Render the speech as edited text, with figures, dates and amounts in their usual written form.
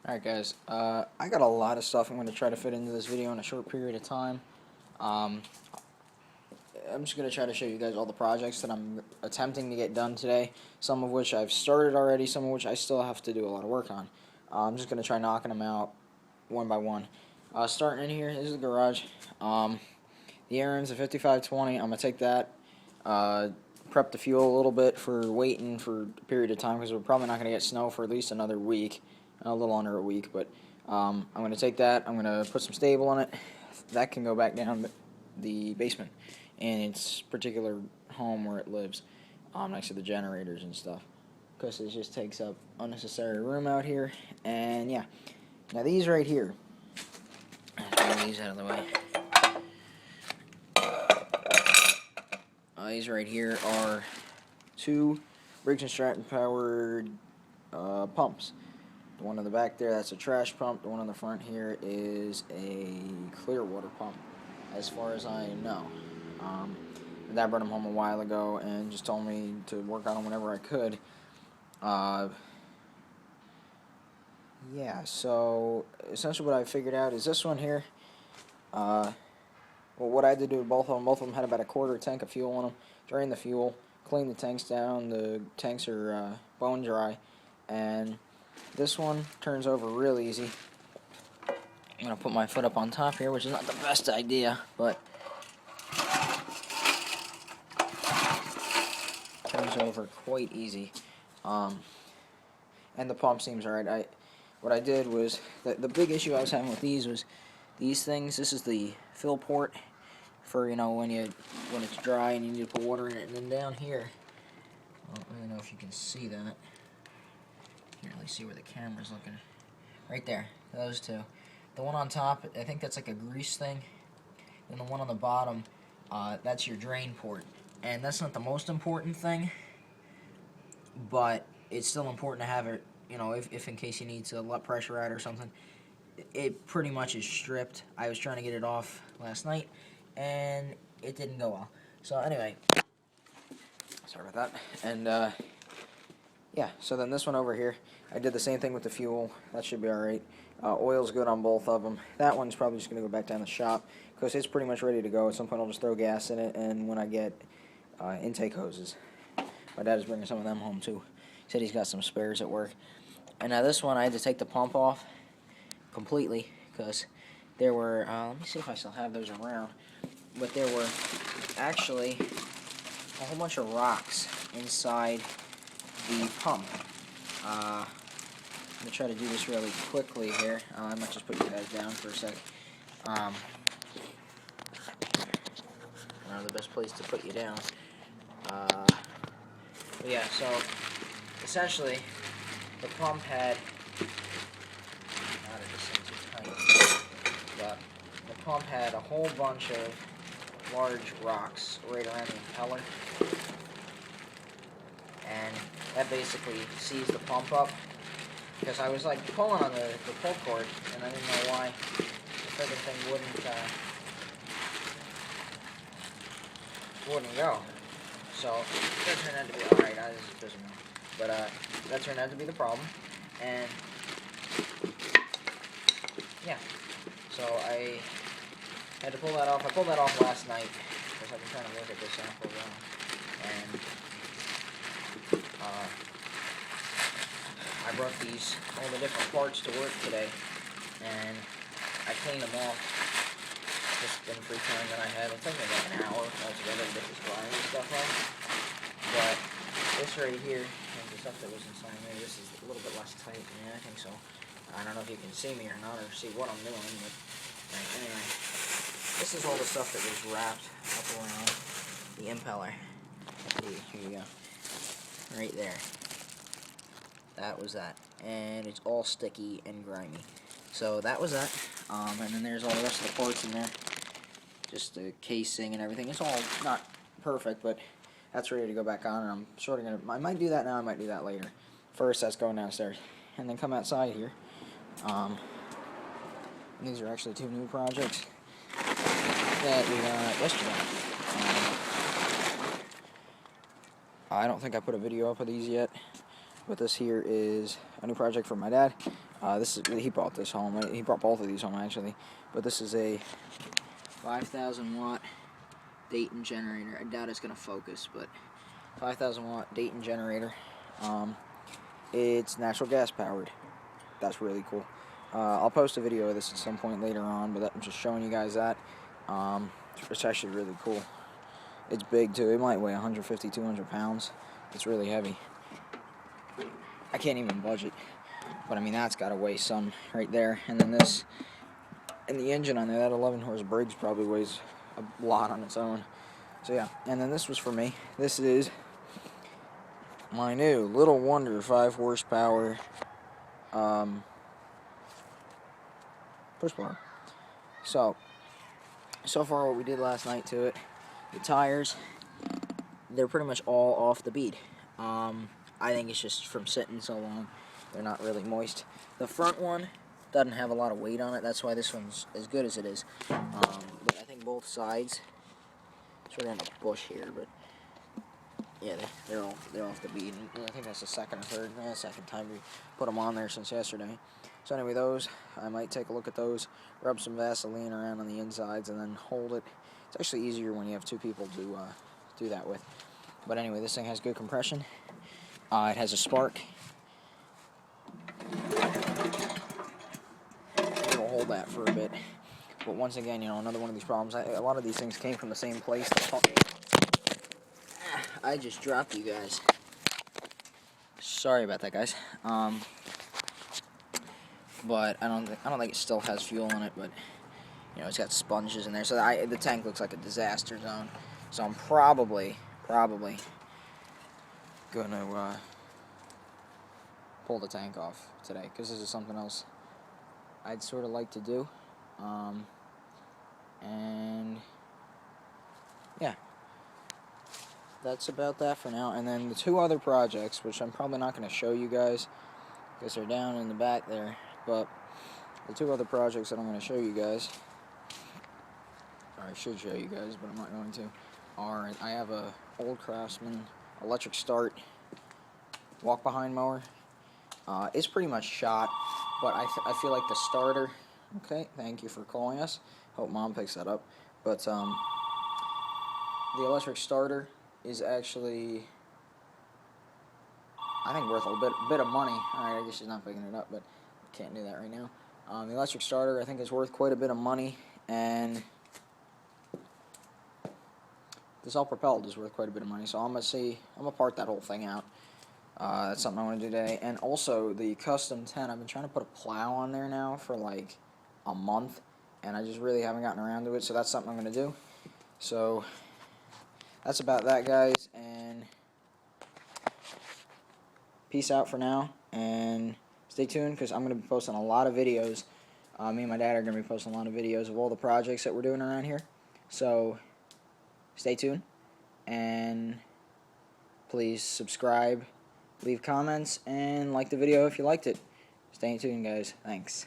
Alright guys, I got a lot of stuff I'm going to try to fit into this video in a short period of time. I'm just going to try to show you guys all the projects that I'm attempting to get done today, some of which I've started already, some of which I still have to do a lot of work on. I'm just going to try knocking them out one by one. Starting in here, this is the garage. The air rim's a 5520, I'm going to take that, prep the fuel a little bit for waiting for a period of time because we're probably not going to get snow for at least another week. A little under a week, but I'm going to take that, I'm going to put some stable in it. That can go back down the basement in its particular home where it lives, next to the generators and stuff, because it just takes up unnecessary room out here. And yeah, now these right here, let's move these out of the way. These right here are two Briggs & Stratton powered pumps. The one in the back there, that's a trash pump. The one on the front here is a clear water pump, as far as I know. My dad brought them home a while ago and just told me to work on them whenever I could. Yeah, so essentially what I figured out is this one here. Well, what I had to do with both of them had about a quarter tank of fuel in them. Drain the fuel, clean the tanks down. The tanks are bone dry, and this one turns over real easy. I'm going to put my foot up on top here, which is not the best idea, but turns over quite easy. And the pump seems alright. What I did was, the big issue I was having with these was these things. This is the fill port for, when it's dry and you need to put water in it. And then down here, I don't really know if you can see that. Can't really see where the camera's looking. Right there, those two. The one on top, I think that's like a grease thing. And the one on the bottom, that's your drain port. And that's not the most important thing, but it's still important to have it, if in case you need to let pressure out or something. It pretty much is stripped. I was trying to get it off last night, and it didn't go well. So anyway, sorry about that. And yeah, so then this one over here, I did the same thing with the fuel. That should be alright. Oil's good on both of them. That one's probably just going to go back down the shop because it's pretty much ready to go. At some point I'll just throw gas in it, and when I get intake hoses. My dad is bringing some of them home too. He said he's got some spares at work. And now this one, I had to take the pump off completely because there were, let me see if I still have those around, but there were actually a whole bunch of rocks inside the pump. I'm going to try to do this really quickly here. I might just put you guys down for a sec. I don't know the best place to put you down. But yeah, so essentially the pump had, but the pump had a whole bunch of large rocks right around the impeller. And that basically seized the pump up, because I was like pulling on the pull cord, and I didn't know why the friggin' thing wouldn't go. So that turned out to be alright. This is pissing me off. But that turned out to be the problem, and yeah. So I had to pull that off. I pulled that off last night because I've been trying to look at this sample around, and I brought all the different parts to work today, and I cleaned them off just in free time that I had. It took me like an hour altogether to get this grinding and stuff off. But this right here, and the stuff that was inside there, this is a little bit less tight. Yeah, I think so. I don't know if you can see me or not, or see what I'm doing, but anyway, this is all the stuff that was wrapped up around the impeller. See, here you go. Right there. That was that. And it's all sticky and grimy. So that was that. And then there's all the rest of the parts in there. Just the casing and everything. It's all not perfect, but that's ready to go back on. And I'm sort of going to, I might do that now, I might do that later. First, that's going downstairs. And then come outside here. These are actually two new projects that we got yesterday. I don't think I put a video up of these yet, but this here is a new project for my dad. He brought this home. He brought both of these home actually, but this is a 5,000 watt Dayton generator. I doubt it's gonna focus, but 5,000 watt Dayton generator. It's natural gas powered. That's really cool. I'll post a video of this at some point later on, but I'm just showing you guys that. It's actually really cool. It's big too. It might weigh 150, 200 pounds. It's really heavy. I can't even budge it. But I mean, that's got to weigh some right there. And then this, and the engine on there, that 11 horse Briggs probably weighs a lot on its own. So yeah, and then this was for me. This is my new Little Wonder 5 horsepower push blower. So far what we did last night to it, the tires, they're pretty much all off the bead. I think it's just from sitting so long. They're not really moist. The front one doesn't have a lot of weight on it. That's why this one's as good as it is. But I think both sides, sort of in a bush here, but yeah, they're off the bead. And I think that's the second time we put them on there since yesterday. So anyway, those, I might take a look at those, rub some Vaseline around on the insides, and then hold it. It's actually easier when you have two people to do that with. But anyway, this thing has good compression. It has a spark. It'll hold that for a bit. But once again, you know, another one of these problems, a lot of these things came from the same place. I just dropped you guys. Sorry about that, guys. But I don't think it still has fuel in it, but you know, it's got sponges in there, so the tank looks like a disaster zone. So I'm probably gonna pull the tank off today, because this is something else I'd sort of like to do. And yeah, that's about that for now. And then the two other projects, which I'm probably not going to show you guys because they're down in the back there, but the two other projects that I'm going to show you guys, or I should show you guys, but I'm not going to, are I have a old Craftsman electric start walk behind mower. It's pretty much shot, but I feel like the starter, okay, thank you for calling us, hope Mom picks that up, but the electric starter is actually, I think, worth a bit of money. Alright, I guess she's not picking it up, but can't do that right now. The electric starter, I think, is worth quite a bit of money, and this all propelled is worth quite a bit of money, so I'm gonna part that whole thing out. That's something I want to do today. And also the custom tent, I've been trying to put a plow on there now for like a month, and I just really haven't gotten around to it, so that's something I'm going to do. So that's about that, guys, and peace out for now, and stay tuned, because I'm going to be posting a lot of videos. Me and my dad are going to be posting a lot of videos of all the projects that we're doing around here, so stay tuned, and please subscribe, leave comments, and like the video if you liked it. Stay tuned, guys. Thanks.